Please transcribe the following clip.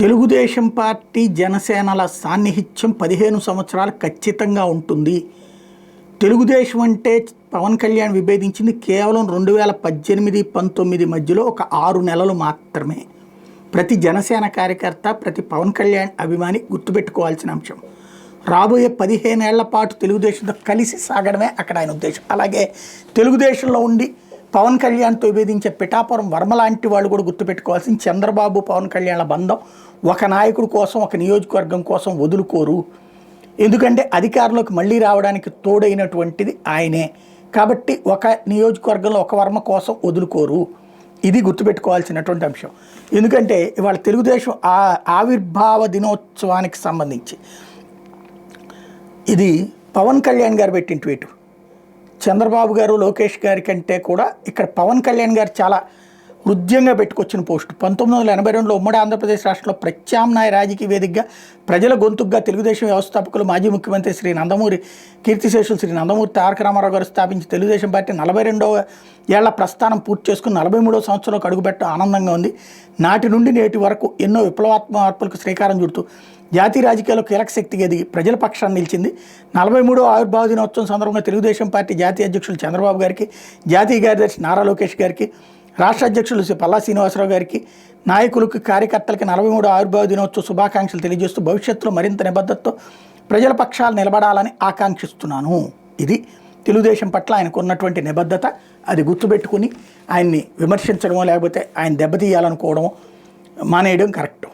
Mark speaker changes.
Speaker 1: Telugu Desam party జనసేనల సాన్నిహిత్యం 15 సంవత్సరాలు ఖచ్చితంగా ఉంటుంది. తెలుగుదేశం అంటే పవన్ కళ్యాణ్ విభేదించింది కేవలం 2018-19 మధ్యలో ఒక 6 నెలలు మాత్రమే. ప్రతి జనసేన కార్యకర్త, ప్రతి పవన్ కళ్యాణ్ అభిమాని గుర్తుపెట్టుకోవాల్సిన అంశం. రాబోయే 15 ఏళ్ల పాటు తెలుగుదేశంతో కలిసి సాగడమే అక్కడ ఆయన ఉద్దేశం. అలాగే తెలుగుదేశంలో ఉండి పవన్ కళ్యాణ్తో విభేదించే పిఠాపురం వర్మ లాంటి వాళ్ళు కూడా గుర్తుపెట్టుకోవాల్సిన చంద్రబాబు పవన్ కళ్యాణ్ల బంధం ఒక నాయకుడి కోసం, ఒక నియోజకవర్గం కోసం వదులుకోరు. ఎందుకంటే అధికారంలోకి మళ్ళీ రావడానికి తోడైనటువంటిది ఆయనే. కాబట్టి ఒక నియోజకవర్గంలో ఒక వర్మ కోసం వదులుకోరు. ఇది గుర్తుపెట్టుకోవాల్సినటువంటి అంశం. ఎందుకంటే ఇవాళ తెలుగుదేశం ఆవిర్భావ దినోత్సవానికి సంబంధించి ఇది పవన్ కళ్యాణ్ గారు పెట్టిన ట్వీట్. చంద్రబాబు గారు, లోకేష్ గారి కంటే కూడా ఇక్కడ పవన్ కళ్యాణ్ గారు చాలా హృదయంగా పెట్టుకొచ్చిన పోస్టు. 1982లో ఉమ్మడి ఆంధ్రప్రదేశ్ రాష్ట్రంలో ప్రత్యామ్నాయ రాజకీయ వేదికగా ప్రజల గొంతుగా తెలుగుదేశం వ్యవస్థాపకులు మాజీ ముఖ్యమంత్రి శ్రీ నందమూరి కీర్తిశేషులు శ్రీ నందమూరి తారక రామారావు గారు స్థాపించి తెలుగుదేశం పార్టీ 42వ ఏళ్ల ప్రస్థానం పూర్తి చేసుకుని 43వ సంవత్సరంలోకి అడుగుపెట్టడం ఆనందంగా ఉంది. నాటి నుండి నేటి వరకు ఎన్నో విప్లవాత్మక మార్పులకు శ్రీకారం చుడుతూ జాతీయ రాజకీయాల్లో కీలక శక్తిగా ఎదిగి ప్రజల పక్షాన్ని నిలిచింది. 43వ ఆవిర్భావ దినోత్సవం సందర్భంగా తెలుగుదేశం పార్టీ జాతీయ అధ్యక్షులు చంద్రబాబు గారికి, జాతీయ కార్యదర్శి నారా లోకేష్ గారికి, రాష్ట్ర అధ్యక్షులు శ్రీ పల్లా శ్రీనివాసరావు గారికి, నాయకులకు, కార్యకర్తలకి 43వ ఆవిర్భావ దినోత్సవ శుభాకాంక్షలు తెలియజేస్తూ భవిష్యత్తులో మరింత నిబద్ధతతో ప్రజల పక్షాలు నిలబడాలని ఆకాంక్షిస్తున్నాను. ఇది తెలుగుదేశం పట్ల ఆయనకు ఉన్నటువంటి నిబద్ధత. అది గుర్తుపెట్టుకుని ఆయన్ని విమర్శించడమో లేకపోతే ఆయన దెబ్బతీయాలనుకోవడమో మానేయడం కరెక్ట్.